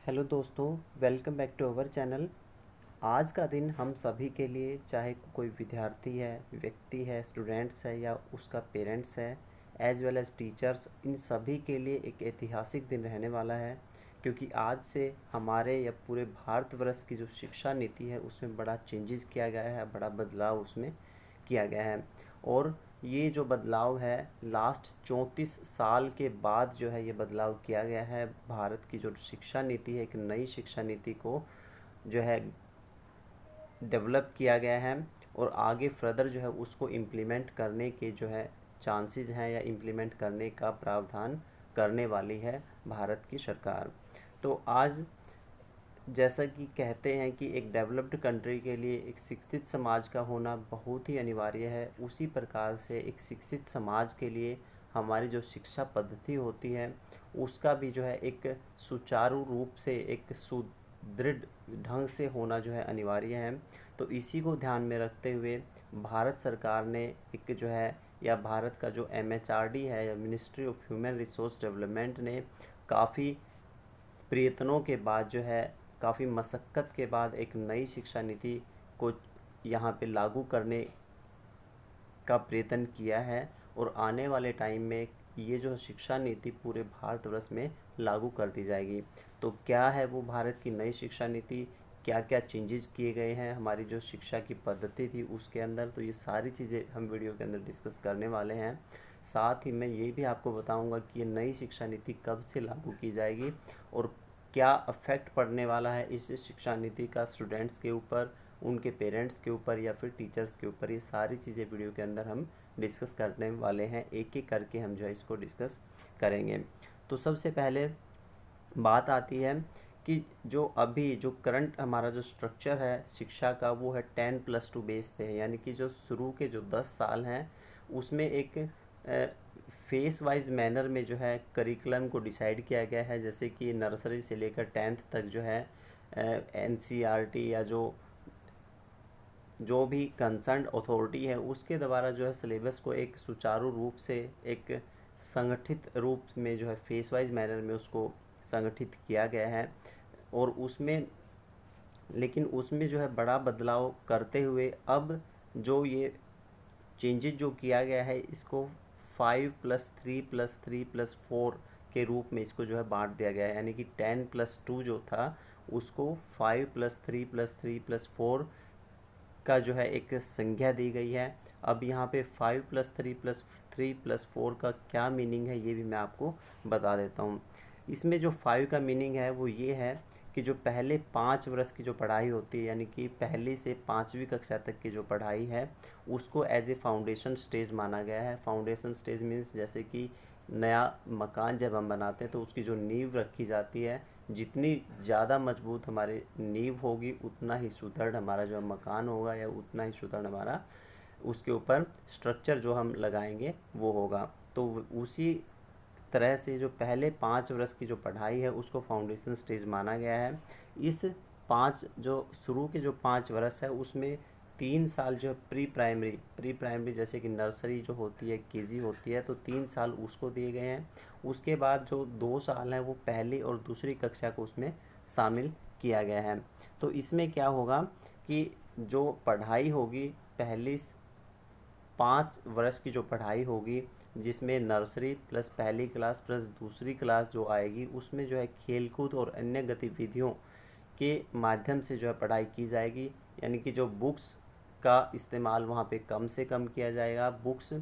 Hello दोस्तों, welcome back to our channel. आज का दिन हम सभी के लिए, चाहे कोई विद्यार्थी है, व्यक्ति है, स्टूडेंट्स है या उसका पेरेंट्स है, एज वेल एज टीचर्स, इन सभी के लिए एक ऐतिहासिक दिन रहने वाला है। क्योंकि आज से हमारे या पूरे भारतवर्ष की जो शिक्षा नीति है उसमें बड़ा चेंजेस किया गया है, बड़ा बदलाव उसमें किया गया है। और ये जो बदलाव है लास्ट 34 साल के बाद जो है ये बदलाव किया गया है। भारत की जो शिक्षा नीति है, एक नई शिक्षा नीति को जो है डेवलप किया गया है और आगे फर्दर जो है उसको इम्प्लीमेंट करने के जो है चांसेस हैं या इम्प्लीमेंट करने का प्रावधान करने वाली है भारत की सरकार। तो आज जैसा कि कहते हैं कि एक डेवलप्ड कंट्री के लिए एक शिक्षित समाज का होना बहुत ही अनिवार्य है, उसी प्रकार से एक शिक्षित समाज के लिए हमारी जो शिक्षा पद्धति होती है उसका भी जो है एक सुचारू रूप से, एक सुदृढ़ ढंग से होना जो है अनिवार्य है। तो इसी को ध्यान में रखते हुए भारत सरकार ने एक जो है, या भारत का जो MHRD है या ministry of human resource development ने काफ़ी प्रयत्नों के बाद जो है, काफ़ी मशक्क़त के बाद एक नई शिक्षा नीति को यहाँ पे लागू करने का प्रयत्न किया है। और आने वाले टाइम में ये जो शिक्षा नीति पूरे भारतवर्ष में लागू कर दी जाएगी। तो क्या है वो भारत की नई शिक्षा नीति, क्या क्या चेंजेस किए गए हैं हमारी जो शिक्षा की पद्धति थी उसके अंदर, तो ये सारी चीज़ें हम वीडियो के अंदर डिस्कस करने वाले हैं। साथ ही मैं ये भी आपको बताऊंगा कि ये नई शिक्षा नीति कब से लागू की जाएगी और क्या अफेक्ट पड़ने वाला है इस शिक्षा नीति का स्टूडेंट्स के ऊपर, उनके पेरेंट्स के ऊपर या फिर टीचर्स के ऊपर। ये सारी चीज़ें वीडियो के अंदर हम डिस्कस करने वाले हैं, एक एक करके हम जो है इसको डिस्कस करेंगे। तो सबसे पहले बात आती है कि जो अभी जो करंट हमारा जो स्ट्रक्चर है शिक्षा का वो है 10+2 बेस पे है। यानी कि जो शुरू के जो 10 साल हैं उसमें एक फेस वाइज मैनर में जो है करिकुलम को डिसाइड किया गया है। जैसे कि नर्सरी से लेकर 10th तक जो है NCERT या जो भी कंसर्न अथॉरिटी है उसके द्वारा जो है सिलेबस को एक सुचारू रूप से, एक संगठित रूप में जो है फेस वाइज मैनर में उसको संगठित किया गया है। और उसमें लेकिन उसमें जो है बड़ा बदलाव करते हुए अब जो ये चेंजेस जो किया गया है इसको 5+3+3+4 के रूप में इसको जो है बांट दिया गया है। यानी कि 10+2 जो था उसको 5+3+3+4 का जो है एक संख्या दी गई है। अब यहाँ पे 5+3+3+4 का क्या मीनिंग है ये भी मैं आपको बता देता हूँ। इसमें जो 5 का मीनिंग है वो ये है कि जो पहले 5 वर्ष की जो पढ़ाई होती है, यानी कि पहली से 5वीं कक्षा तक की जो पढ़ाई है उसको एज ए फाउंडेशन स्टेज माना गया है। फाउंडेशन स्टेज मीन्स जैसे कि नया मकान जब हम बनाते हैं तो उसकी जो नींव रखी जाती है, जितनी ज़्यादा मजबूत हमारी नींव होगी उतना ही सुदृढ़ हमारा जो मकान होगा या उतना ही सुदृढ़ हमारा उसके ऊपर स्ट्रक्चर जो हम लगाएंगे वो होगा। तो उसी तरह से जो पहले 5 वर्ष की जो पढ़ाई है उसको फाउंडेशन स्टेज माना गया है। इस पाँच जो शुरू के जो 5 वर्ष है उसमें 3 साल जो है प्री प्राइमरी जैसे कि नर्सरी जो होती है, KG होती है, तो 3 साल उसको दिए गए हैं। उसके बाद जो 2 साल हैं वो पहली और दूसरी कक्षा को उसमें शामिल किया गया है। तो इसमें क्या होगा कि जो पढ़ाई होगी पहली 5 वर्ष की जो पढ़ाई होगी, जिसमें नर्सरी प्लस पहली क्लास प्लस दूसरी क्लास जो आएगी उसमें जो है खेलकूद और अन्य गतिविधियों के माध्यम से जो है पढ़ाई की जाएगी। यानी कि जो बुक्स का इस्तेमाल वहाँ पे कम से कम किया जाएगा। बुक्स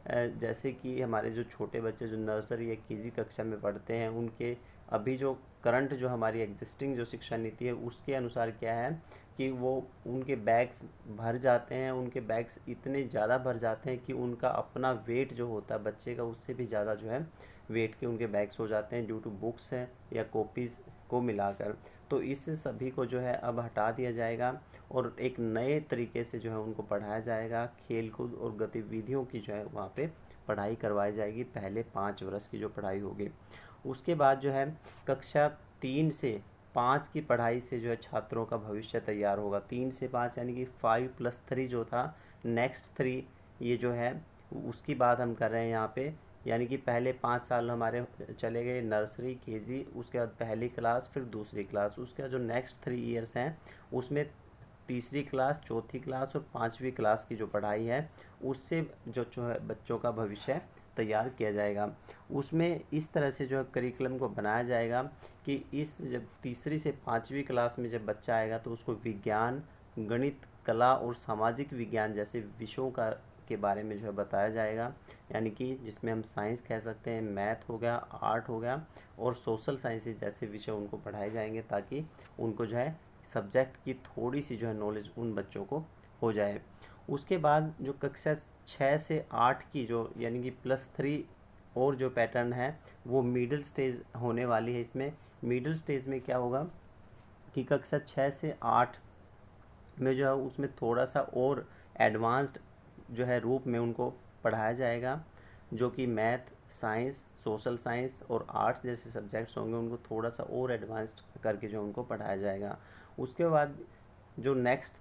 जैसे कि हमारे जो छोटे बच्चे जो नर्सरी या KG कक्षा में पढ़ते हैं उनके अभी जो करंट जो हमारी एग्जिस्टिंग जो शिक्षा नीति है उसके अनुसार क्या है कि वो उनके बैग्स भर जाते हैं, उनके बैग्स इतने ज़्यादा भर जाते हैं कि उनका अपना वेट जो होता है बच्चे का उससे भी ज़्यादा जो है वेट के उनके बैग्स हो जाते हैं ड्यू टू बुक्स हैं या कॉपीज़ को मिलाकर। तो इस सभी को जो है अब हटा दिया जाएगा और एक नए तरीके से जो है उनको पढ़ाया जाएगा। खेलकूद और गतिविधियों की जो है वहाँ पे पढ़ाई करवाई जाएगी पहले 5 वर्ष की जो पढ़ाई होगी। उसके बाद जो है कक्षा 3 से 5 की पढ़ाई से जो है छात्रों का भविष्य तैयार होगा। 3 से 5 यानी कि 5+3 जो था, नेक्स्ट 3 ये जो है उसकी बात हम कर रहे हैं यहाँ पे यानी कि पहले 5 साल हमारे चले गए नर्सरी, केजी, उसके बाद पहली क्लास, फिर दूसरी क्लास। उसके बाद जो नेक्स्ट 3 ईयर्स हैं उसमें तीसरी क्लास, चौथी क्लास और पाँचवीं क्लास की जो पढ़ाई है उससे जो है बच्चों का भविष्य तैयार किया जाएगा। उसमें इस तरह से जो है करिकुलम को बनाया जाएगा कि इस जब तीसरी से पाँचवीं क्लास में जब बच्चा आएगा तो उसको विज्ञान, गणित, कला और सामाजिक विज्ञान जैसे विषयों का के बारे में जो है बताया जाएगा। यानी कि जिसमें हम साइंस कह सकते हैं, मैथ हो गया, आर्ट हो गया और सोशल साइंसेज जैसे विषय उनको पढ़ाए जाएंगे, ताकि उनको जो है सब्जेक्ट की थोड़ी सी जो है नॉलेज उन बच्चों को हो जाए। उसके बाद जो कक्षा 6 से 8 की जो यानी कि +3 और जो पैटर्न है वो मिडिल स्टेज होने वाली है। इसमें मिडिल स्टेज में क्या होगा कि कक्षा 6 से 8 में जो है उसमें थोड़ा सा और एडवांस्ड जो है रूप में उनको पढ़ाया जाएगा, जो कि मैथ, साइंस, सोशल साइंस और आर्ट्स जैसे सब्जेक्ट्स होंगे उनको थोड़ा सा और एडवांस्ड करके जो उनको पढ़ाया जाएगा। उसके बाद जो नेक्स्ट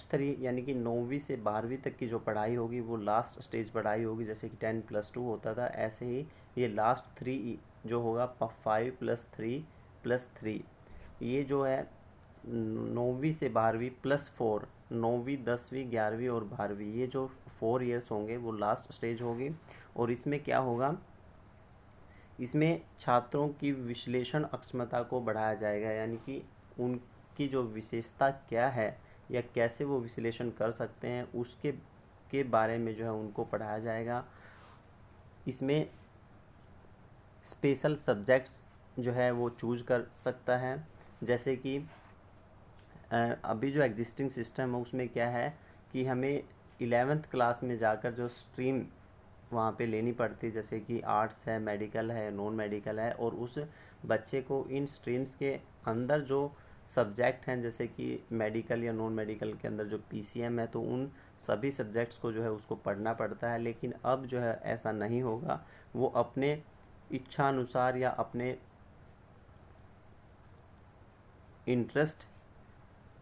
थ्री यानी कि 9वीं से 12वीं तक की जो पढ़ाई होगी वो लास्ट स्टेज पढ़ाई होगी। जैसे कि 10+2 होता था, ऐसे ही ये लास्ट 3 जो होगा 5+3+3, ये जो है 9वीं से 12वीं +4, 9वीं, 10वीं, 11वीं और 12वीं, ये जो 4 ईयर्स होंगे वो लास्ट स्टेज होगी। और इसमें क्या होगा, इसमें छात्रों की विश्लेषण क्षमता को बढ़ाया जाएगा। यानी कि उनकी जो विशेषता क्या है या कैसे वो विश्लेषण कर सकते हैं उसके के बारे में जो है उनको पढ़ाया जाएगा। इसमें स्पेशल सब्जेक्ट्स जो है वो चूज कर सकता है। जैसे कि अभी जो एग्जिस्टिंग सिस्टम है उसमें क्या है कि हमें 11th क्लास में जाकर जो स्ट्रीम वहाँ पे लेनी पड़ती है, जैसे कि आर्ट्स है, मेडिकल है, नॉन मेडिकल है, और उस बच्चे को इन स्ट्रीम्स के अंदर जो सब्जेक्ट हैं जैसे कि मेडिकल या नॉन मेडिकल के अंदर जो पीसीएम है तो उन सभी सब्जेक्ट्स को जो है उसको पढ़ना पड़ता है। लेकिन अब जो है ऐसा नहीं होगा, वो अपने इच्छा अनुसार या अपने इंटरेस्ट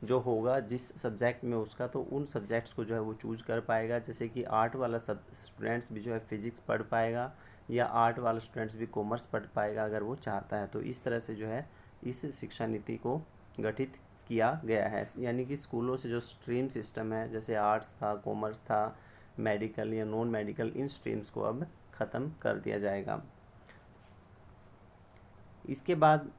जो होगा जिस सब्जेक्ट में उसका, तो उन सब्जेक्ट्स को जो है वो चूज कर पाएगा। जैसे कि आर्ट वाला सब स्टूडेंट्स भी जो है फिजिक्स पढ़ पाएगा या आर्ट वाला स्टूडेंट्स भी कॉमर्स पढ़ पाएगा अगर वो चाहता है। तो इस तरह से जो है इस शिक्षा नीति को गठित किया गया है। यानी कि स्कूलों से जो स्ट्रीम सिस्टम है जैसे आर्ट्स था, कॉमर्स था, मेडिकल या नॉन मेडिकल, इन स्ट्रीम्स को अब ख़त्म कर दिया जाएगा। इसके बाद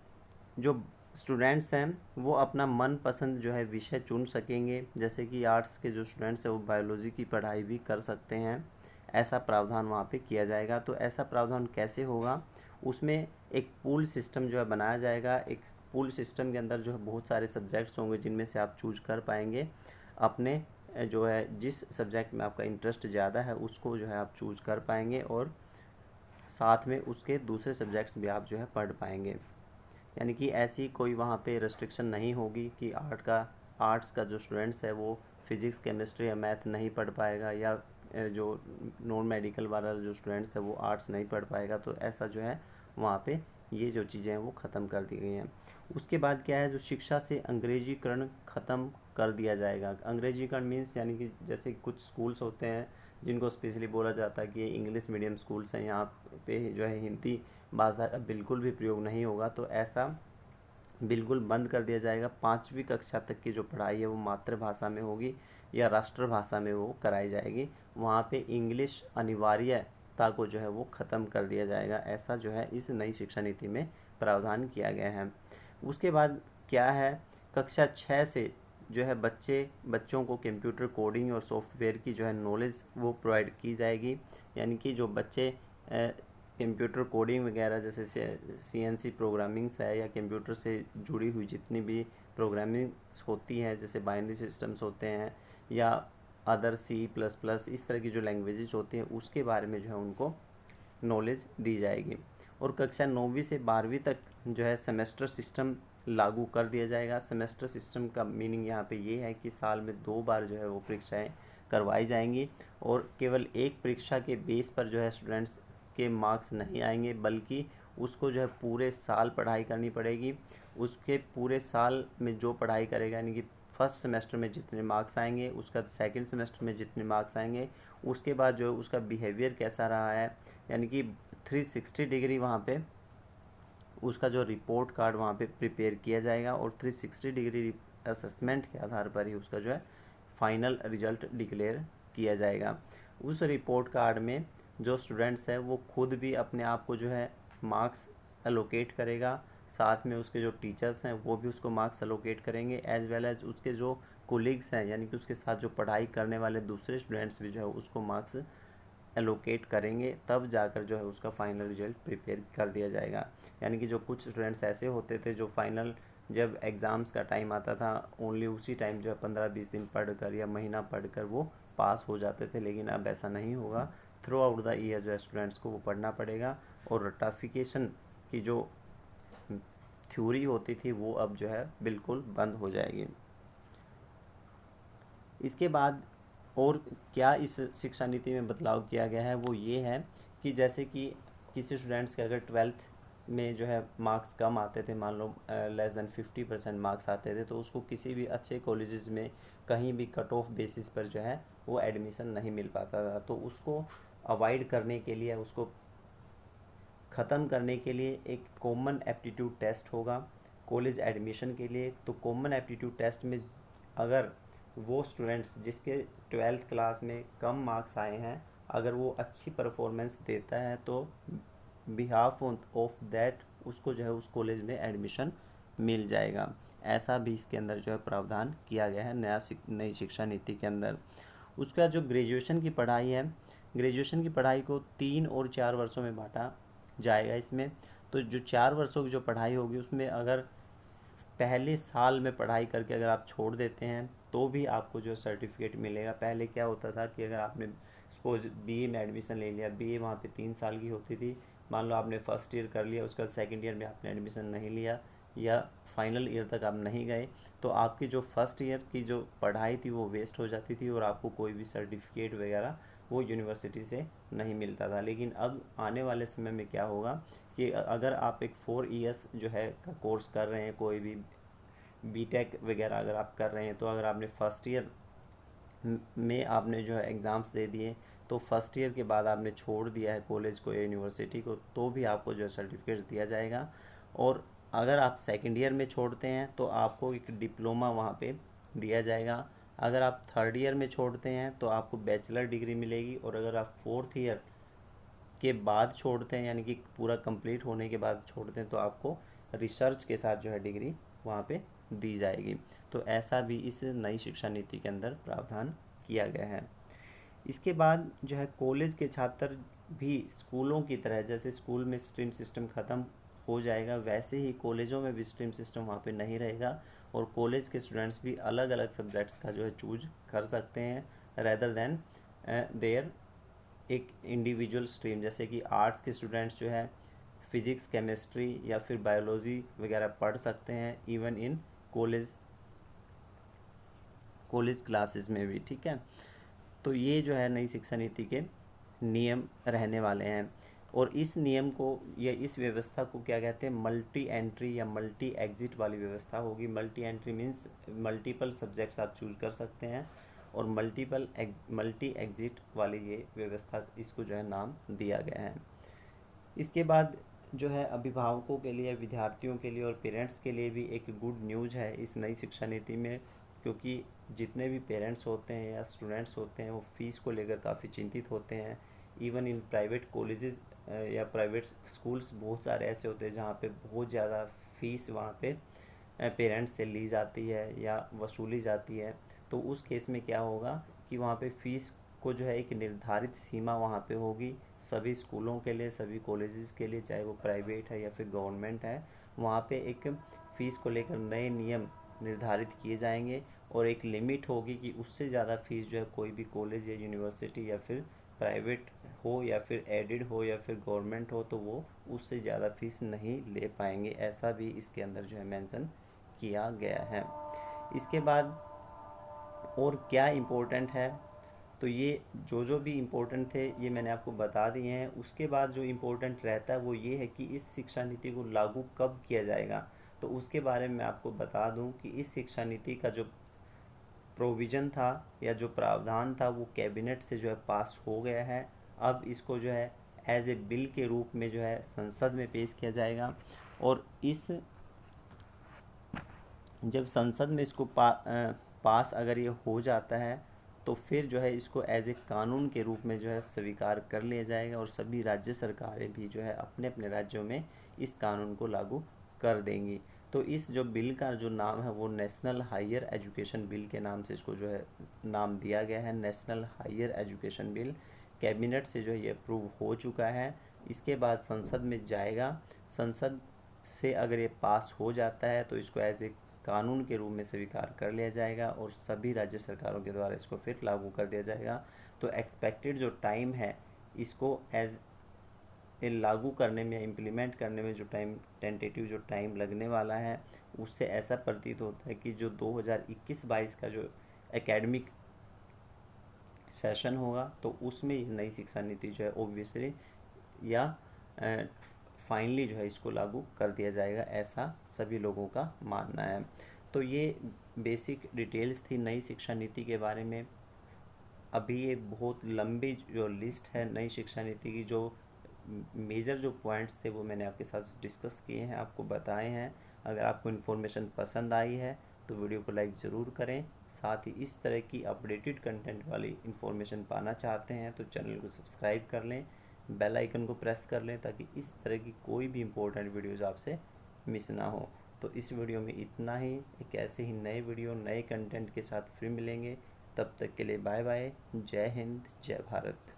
जो स्टूडेंट्स हैं वो अपना मनपसंद जो है विषय चुन सकेंगे। जैसे कि आर्ट्स के जो स्टूडेंट्स हैं वो बायोलॉजी की पढ़ाई भी कर सकते हैं, ऐसा प्रावधान वहाँ पे किया जाएगा। तो ऐसा प्रावधान कैसे होगा, उसमें एक पूल सिस्टम जो है बनाया जाएगा। एक पूल सिस्टम के अंदर जो है बहुत सारे सब्जेक्ट्स होंगे जिनमें से आप चूज कर पाएंगे अपने जो है जिस सब्जेक्ट में आपका इंटरेस्ट ज़्यादा है उसको जो है आप चूज कर पाएंगे, और साथ में उसके दूसरे सब्जेक्ट्स भी आप जो है पढ़ पाएंगे। यानी कि ऐसी कोई वहाँ पे रेस्ट्रिक्शन नहीं होगी कि आर्ट्स का जो स्टूडेंट्स है वो फिज़िक्स, केमिस्ट्री या मैथ नहीं पढ़ पाएगा, या जो नॉन मेडिकल वाला जो स्टूडेंट्स है वो आर्ट्स नहीं पढ़ पाएगा। तो ऐसा जो है वहाँ पे ये जो चीज़ें हैं वो ख़त्म कर दी गई हैं। उसके बाद क्या है, जो शिक्षा से अंग्रेजीकरण ख़त्म कर दिया जाएगा। अंग्रेजीकरण मीन्स यानी कि जैसे कुछ स्कूल्स होते हैं जिनको स्पेशली बोला जाता है कि ये इंग्लिश मीडियम स्कूल्स हैं, यहाँ पे जो है हिंदी भाषा का बिल्कुल भी प्रयोग नहीं होगा। तो ऐसा बिल्कुल बंद कर दिया जाएगा। 5वीं कक्षा तक की जो पढ़ाई है वो मातृभाषा में होगी या राष्ट्रभाषा में वो कराई जाएगी। वहाँ पे इंग्लिश अनिवार्यता को जो है वो ख़त्म कर दिया जाएगा। ऐसा जो है इस नई शिक्षा नीति में प्रावधान किया गया है। उसके बाद क्या है, कक्षा 6 से जो है बच्चों को कंप्यूटर कोडिंग और सॉफ्टवेयर की जो है नॉलेज वो प्रोवाइड की जाएगी। यानी कि जो बच्चे कंप्यूटर कोडिंग वगैरह जैसे सीएनसी प्रोग्रामिंग्स है या कंप्यूटर से जुड़ी हुई जितनी भी प्रोग्रामिंग्स होती हैं जैसे बाइनरी सिस्टम्स होते हैं या अदर C++ इस तरह की जो लैंग्वेजेस होती हैं उसके बारे में जो है उनको नॉलेज दी जाएगी। और कक्षा 9वीं से 12वीं तक जो है सेमेस्टर सिस्टम लागू कर दिया जाएगा। सेमेस्टर सिस्टम का मीनिंग यहाँ पे ये है कि साल में 2 बार जो है वो परीक्षाएं करवाई जाएंगी, और केवल एक परीक्षा के बेस पर जो है स्टूडेंट्स के मार्क्स नहीं आएंगे, बल्कि उसको जो है पूरे साल पढ़ाई करनी पड़ेगी। उसके पूरे साल में जो पढ़ाई करेगा यानी कि फर्स्ट सेमेस्टर में जितने मार्क्स आएंगे, उसका सेकंड सेमेस्टर में जितने मार्क्स आएंगे, उसके बाद जो है उसका बिहेवियर कैसा रहा है, यानी कि 360 डिग्री वहाँ पे उसका जो रिपोर्ट कार्ड वहाँ पे प्रिपेयर किया जाएगा और 360 डिग्री असेसमेंट के आधार पर ही उसका जो है फाइनल रिजल्ट डिक्लेयर किया जाएगा। उस रिपोर्ट कार्ड में जो स्टूडेंट्स है वो खुद भी अपने आप को जो है मार्क्स एलोकेट करेगा, साथ में उसके जो टीचर्स हैं वो भी उसको मार्क्स एलोकेट करेंगे, एज वेल एज उसके जो कोलीग्स हैं यानी कि उसके साथ जो पढ़ाई करने वाले दूसरे स्टूडेंट्स भी जो है उसको मार्क्स एलोकेट करेंगे, तब जाकर जो है उसका फाइनल रिजल्ट प्रिपेयर कर दिया जाएगा। यानी कि जो कुछ स्टूडेंट्स ऐसे होते थे जो फाइनल जब एग्ज़ाम्स का टाइम आता था ओनली उसी टाइम जो है 15-20 दिन पढ़कर या महीना पढ़कर वो पास हो जाते थे, लेकिन अब ऐसा नहीं होगा। थ्रू आउट द ईयर जो है स्टूडेंट्स को वो पढ़ना पड़ेगा और रट्टाफिकेशन की जो थ्योरी होती थी वो अब जो है बिल्कुल बंद हो जाएगी। इसके बाद और क्या इस शिक्षा नीति में बदलाव किया गया है वो ये है कि जैसे कि किसी स्टूडेंट्स के अगर 12th में जो है मार्क्स कम आते थे, मान लो लेस देन 50% मार्क्स आते थे, तो उसको किसी भी अच्छे कॉलेजेस में कहीं भी कट ऑफ बेसिस पर जो है वो एडमिशन नहीं मिल पाता था। तो उसको अवॉइड करने के लिए, उसको ख़त्म करने के लिए एक कॉमन एप्टीट्यूड टेस्ट होगा कॉलेज एडमिशन के लिए। तो कॉमन एप्टीट्यूड टेस्ट में अगर वो स्टूडेंट्स जिसके 12th क्लास में कम मार्क्स आए हैं, अगर वो अच्छी परफॉर्मेंस देता है तो बिहाफ ऑफ दैट उसको जो है उस कॉलेज में एडमिशन मिल जाएगा। ऐसा भी इसके अंदर जो है प्रावधान किया गया है नई शिक्षा नीति के अंदर। उसका जो ग्रेजुएशन की पढ़ाई है, ग्रेजुएशन की पढ़ाई को 3 और 4 वर्षों में बांटा जाएगा इसमें। तो जो 4 वर्षों की जो पढ़ाई होगी उसमें अगर पहले साल में पढ़ाई करके अगर आप छोड़ देते हैं तो भी आपको जो सर्टिफिकेट मिलेगा। पहले क्या होता था कि अगर आपने सपोज बीए में एडमिशन ले लिया, बीए वहाँ पे 3 साल की होती थी, मान लो आपने फर्स्ट ईयर कर लिया, उसके बाद सेकेंड ईयर में आपने एडमिशन नहीं लिया या फाइनल ईयर तक आप नहीं गए, तो आपकी जो फर्स्ट ईयर की जो पढ़ाई थी वो वेस्ट हो जाती थी और आपको कोई भी सर्टिफिकेट वगैरह वो यूनिवर्सिटी से नहीं मिलता था। लेकिन अब आने वाले समय में क्या होगा कि अगर आप एक 4 ईयर्स जो है का कोर्स कर रहे हैं, कोई भी बीटेक वगैरह अगर आप कर रहे हैं, तो अगर आपने फर्स्ट ईयर में आपने जो है एग्ज़ाम्स दे दिए, तो फर्स्ट ईयर के बाद आपने छोड़ दिया है कॉलेज को या यूनिवर्सिटी को, तो भी आपको जो है सर्टिफिकेट्स दिया जाएगा। और अगर आप सेकेंड ईयर में छोड़ते हैं तो आपको एक डिप्लोमा वहाँ पे दिया जाएगा। अगर आप थर्ड ईयर में छोड़ते हैं तो आपको बैचलर डिग्री मिलेगी, और अगर आप फोर्थ ईयर के बाद छोड़ते हैं यानी कि पूरा कंप्लीट होने के बाद छोड़ते हैं तो आपको रिसर्च के साथ जो है डिग्री वहाँ पे दी जाएगी। तो ऐसा भी इस नई शिक्षा नीति के अंदर प्रावधान किया गया है। इसके बाद जो है कॉलेज के छात्र भी स्कूलों की तरह, जैसे स्कूल में स्ट्रीम सिस्टम ख़त्म हो जाएगा वैसे ही कॉलेजों में भी स्ट्रीम सिस्टम वहाँ पे नहीं रहेगा, और कॉलेज के स्टूडेंट्स भी अलग अलग सब्जेक्ट्स का जो है चूज कर सकते हैं रेदर देन देयर एक इंडिविजुअल स्ट्रीम। जैसे कि आर्ट्स के स्टूडेंट्स जो है फिज़िक्स, केमिस्ट्री या फिर बायोलॉजी वगैरह पढ़ सकते हैं इवन इन कॉलेज क्लासेस में भी, ठीक है। तो ये जो है नई शिक्षा नीति के नियम रहने वाले हैं, और इस नियम को या इस व्यवस्था को क्या कहते हैं, मल्टी एंट्री या मल्टी एग्जिट वाली व्यवस्था होगी। Multi entry means multiple subjects आप चूज कर सकते हैं, और मल्टी एग्जिट वाली ये व्यवस्था, इसको जो है नाम दिया गया है। इसके बाद जो है अभिभावकों के लिए, विद्यार्थियों के लिए और पेरेंट्स के लिए भी एक गुड न्यूज़ है इस नई शिक्षा नीति में, क्योंकि जितने भी पेरेंट्स होते हैं या स्टूडेंट्स होते हैं वो फ़ीस को लेकर काफ़ी चिंतित होते हैं। इवन इन प्राइवेट कॉलेजेस या प्राइवेट स्कूल्स बहुत सारे ऐसे होते हैं जहाँ पे बहुत ज़्यादा फ़ीस वहाँ पे पेरेंट्स से ली जाती है या वसूली जाती है। तो उस केस में क्या होगा कि वहाँ पे फ़ीस को जो है एक निर्धारित सीमा वहाँ पे होगी सभी स्कूलों के लिए, सभी कॉलेजेस के लिए, चाहे वो प्राइवेट है या फिर गवर्नमेंट है। वहाँ पे एक फ़ीस को लेकर नए नियम निर्धारित किए जाएंगे, और एक लिमिट होगी कि उससे ज़्यादा फ़ीस जो है कोई भी कॉलेज या यूनिवर्सिटी या फिर प्राइवेट हो या फिर एडेड हो या फिर गवर्नमेंट हो, तो वो उससे ज़्यादा फ़ीस नहीं ले पाएंगे। ऐसा भी इसके अंदर जो है मेंशन किया गया है। इसके बाद और क्या इम्पोर्टेंट है, तो ये जो भी इम्पोर्टेंट थे ये मैंने आपको बता दिए हैं। उसके बाद जो इम्पोर्टेंट रहता है वो ये है कि इस शिक्षा नीति को लागू कब किया जाएगा। तो उसके बारे में मैं आपको बता दूं कि इस शिक्षा नीति का जो प्रोविज़न था या जो प्रावधान था वो कैबिनेट से जो है पास हो गया है। अब इसको जो है एज ए बिल के रूप में जो है संसद में पेश किया जाएगा, और इस जब संसद में इसको पास अगर ये हो जाता है तो फिर जो है इसको एज ए कानून के रूप में जो है स्वीकार कर लिया जाएगा, और सभी राज्य सरकारें भी जो है अपने अपने राज्यों में इस कानून को लागू कर देंगी। तो इस जो बिल का जो नाम है वो नेशनल हायर एजुकेशन बिल के नाम से इसको जो है नाम दिया गया है, national higher education bill. Cabinet से जो है ये अप्रूव हो चुका है। इसके बाद संसद में जाएगा, संसद से अगर ये पास हो जाता है तो इसको एज ए कानून के रूप में स्वीकार कर लिया जाएगा, और सभी राज्य सरकारों के द्वारा इसको फिर लागू कर दिया जाएगा। तो एक्सपेक्टेड जो टाइम है इसको एज ए लागू करने में, इम्प्लीमेंट करने में जो टाइम, टेंटेटिव जो टाइम लगने वाला है, उससे ऐसा प्रतीत होता है कि जो 2021-22 का जो एकेडमिक सेशन होगा तो उसमें ये नई शिक्षा नीति जो है ओब्वियसली या फाइनली जो है इसको लागू कर दिया जाएगा, ऐसा सभी लोगों का मानना है। तो ये बेसिक डिटेल्स थी नई शिक्षा नीति के बारे में। अभी ये बहुत लंबी जो लिस्ट है नई शिक्षा नीति की, जो मेजर जो पॉइंट्स थे वो मैंने आपके साथ डिस्कस किए हैं, आपको बताए हैं। अगर आपको इन्फॉर्मेशन पसंद आई है तो वीडियो को लाइक ज़रूर करें। साथ ही इस तरह की अपडेटेड कंटेंट वाली इन्फॉर्मेशन पाना चाहते हैं तो चैनल को सब्सक्राइब कर लें, बेल आइकन को प्रेस कर लें, ताकि इस तरह की कोई भी इम्पोर्टेंट वीडियोज़ आपसे मिस ना हो। तो इस वीडियो में इतना ही। एक ऐसे ही नए वीडियो, नए कंटेंट के साथ फिर मिलेंगे। तब तक के लिए बाय बाय। जय हिंद, जय भारत।